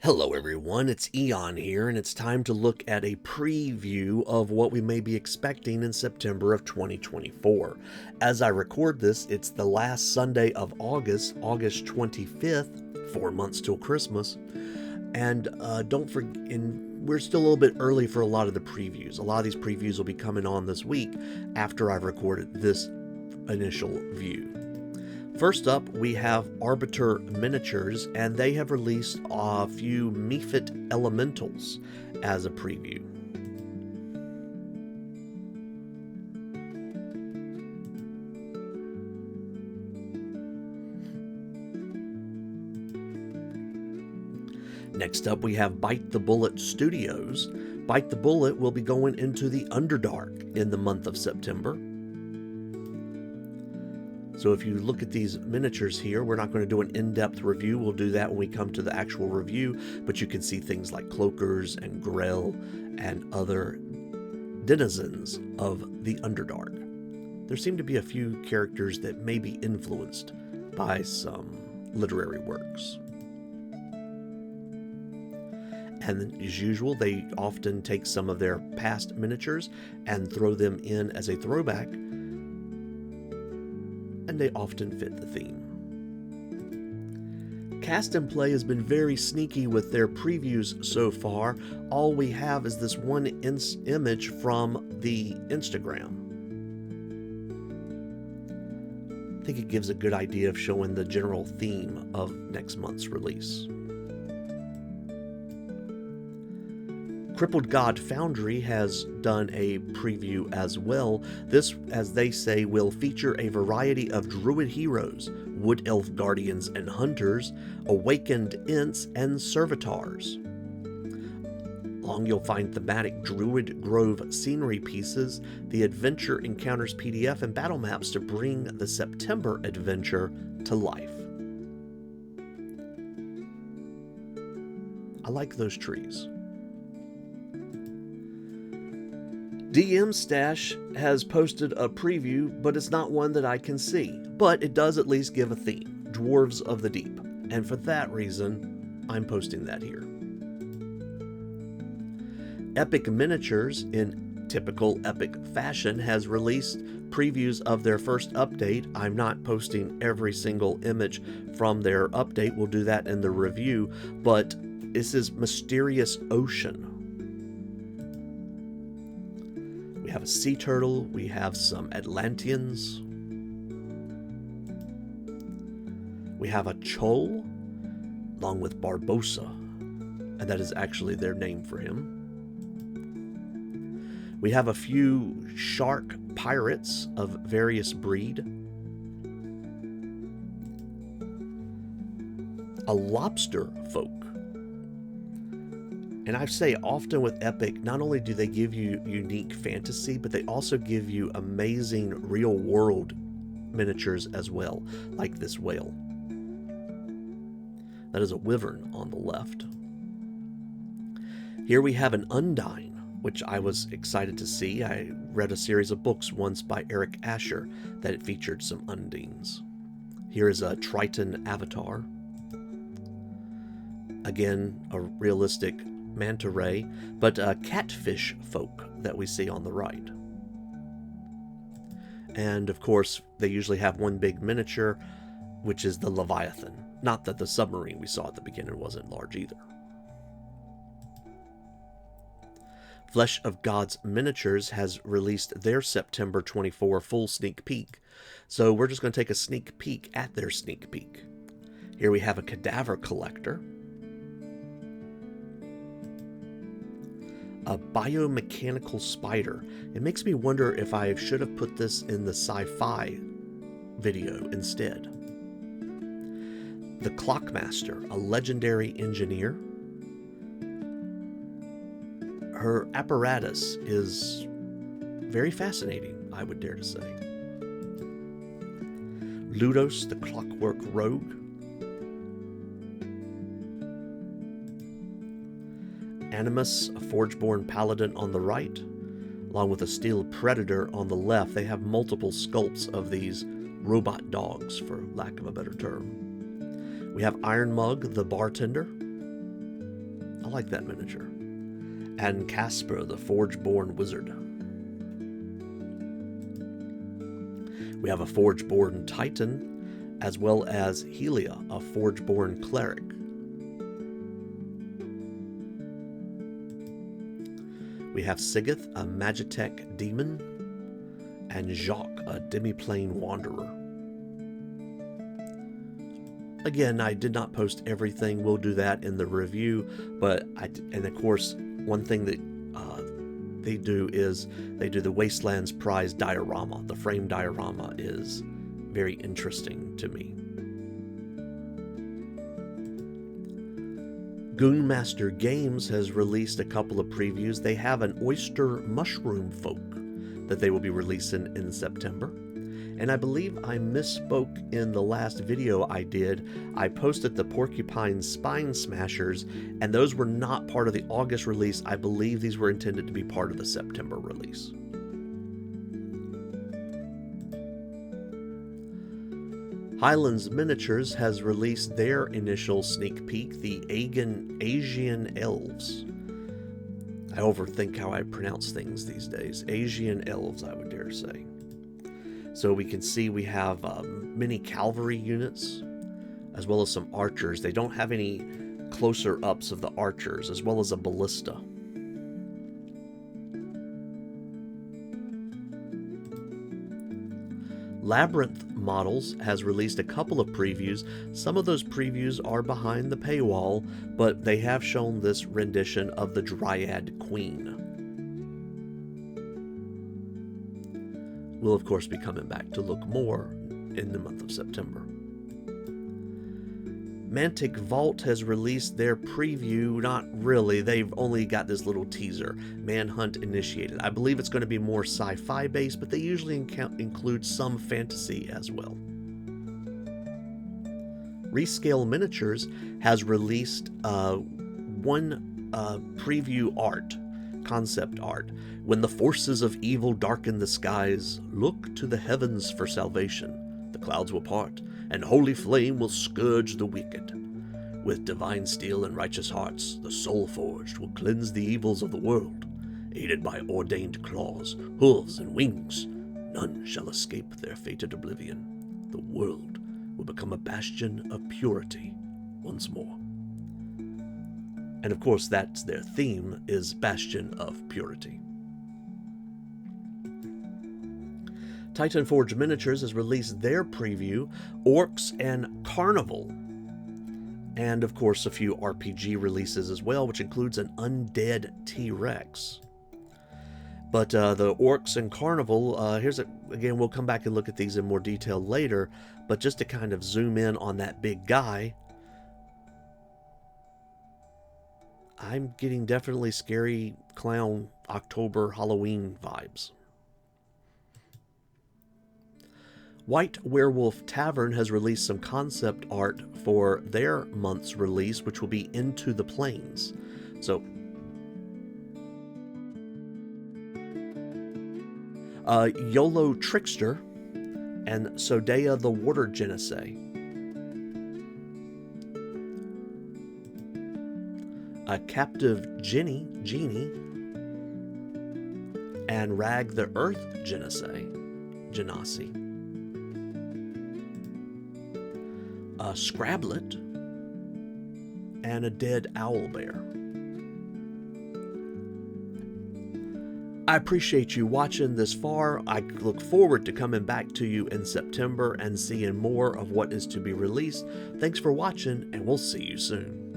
Hello everyone, it's Eon here, and it's time to look at a preview of what we may be expecting in September of 2024. As I record this, it's the last Sunday of August, August 25th, 4 months till Christmas, and don't forget, we're still a little bit early for a lot of the previews. A lot of these previews will be coming on this week after I've recorded this initial view. First up, we have Arbiter Miniatures, and they have released a few Mephit Elementals as a preview. Next up, we have Bite the Bullet Studios. Bite the Bullet will be going into the Underdark in the month of September. So if you look at these miniatures here, we're not going to do an in-depth review. We'll do that when we come to the actual review, but you can see things like cloakers and grell and other denizens of the Underdark. There seem to be a few characters that may be influenced by some literary works. And as usual, they often take some of their past miniatures and throw them in as a throwback, and they often fit the theme. Cast and Play has been very sneaky with their previews so far. All we have is this one image from the Instagram. I think it gives a good idea of showing the general theme of next month's release. Crippled God Foundry has done a preview as well. This, as they say, will feature a variety of druid heroes, wood elf guardians and hunters, awakened Ents, and servitors. Along you'll find thematic Druid Grove scenery pieces, the Adventure Encounters PDF, and battle maps to bring the September adventure to life. I like those trees. DMStash has posted a preview, but it's not one that I can see. But it does at least give a theme, Dwarves of the Deep. And for that reason, I'm posting that here. Epic Miniatures, in typical Epic fashion, has released previews of their first update. I'm not posting every single image from their update. We'll do that in the review. But this is Mysterious Ocean. We have a sea turtle, we have some Atlanteans, we have a Chol, along with Barbosa, and that is actually their name for him. We have a few shark pirates of various breed, a lobster folk. And I say often with Epic, not only do they give you unique fantasy, but they also give you amazing real-world miniatures as well, like this whale. That is a wyvern on the left. Here we have an Undyne, which I was excited to see. I read a series of books once by Eric Asher that it featured some Undines. Here is a Triton avatar. Again, a realistic manta ray, but a catfish folk that we see on the right. And of course, they usually have one big miniature, which is the Leviathan. Not that the submarine we saw at the beginning wasn't large either. Flesh of Gods Miniatures has released their September 24 full sneak peek, so we're just going to take a sneak peek at their sneak peek. Here we have a Cadaver Collector, a biomechanical spider. It makes me wonder if I should have put this in the sci-fi video instead. The Clockmaster, a legendary engineer. Her apparatus is very fascinating, I would dare to say. Ludos, the Clockwork Rogue. Animus, a Forgeborn Paladin on the right, along with a Steel Predator on the left. They have multiple sculpts of these robot dogs, for lack of a better term. We have Iron Mug, the bartender. like that miniature. And Casper, the Forge-born Wizard. We have a Forge-born Titan, as well as Helia, a Forge-born Cleric. We have Sigith, a Magitech Demon, and Jacques, a Demiplane Wanderer. Again, I did not post everything. We'll do that in the review, and of course, one thing that they do is they do the Wastelands Prize diorama. The frame diorama is very interesting to me. Goonmaster Games has released a couple of previews. They have an Oyster Mushroom Folk that they will be releasing in September. And I believe I misspoke in the last video I did. I posted the Porcupine Spine Smashers, and those were not part of the August release. I believe these were intended to be part of the September release. Highlands Miniatures has released their initial sneak peek, the Asian Elves. I overthink how I pronounce things these days. Asian Elves, I would dare say. So we can see we have many cavalry units, as well as some archers. They don't have any closer ups of the archers, as well as a ballista. Labyrinth Models has released a couple of previews. Some of those previews are behind the paywall, but they have shown this rendition of the Dryad Queen. We'll of course be coming back to look more in the month of September. Mantic Vault has released their preview. Not really, they've only got this little teaser, Manhunt Initiated. I believe it's going to be more sci-fi based, but they usually include some fantasy as well. Rescale Miniatures has released one preview art, concept art. When the forces of evil darken the skies, look to the heavens for salvation. The clouds will part, and holy flame will scourge the wicked. With divine steel and righteous hearts, the soul forged will cleanse the evils of the world. Aided by ordained claws, hooves, and wings, none shall escape their fated oblivion. The world will become a bastion of purity once more. And of course, that's their theme, is Bastion of Purity. Titan Forge Miniatures has released their preview, Orcs and Carnival. And of course, a few RPG releases as well, which includes an Undead T-Rex. But the Orcs and Carnival, again, we'll come back and look at these in more detail later, but just to kind of zoom in on that big guy, I'm getting definitely Scary Clown October Halloween vibes. White Werewolf Tavern has released some concept art for their month's release, which will be Into the Plains. So, YOLO Trickster and Sodea the Water Genesee. A Captive Genie, and Rag the Earth Genasi. A Scrablet, and a Dead Owlbear. I appreciate you watching this far. I look forward to coming back to you in September and seeing more of what is to be released. Thanks for watching, and we'll see you soon.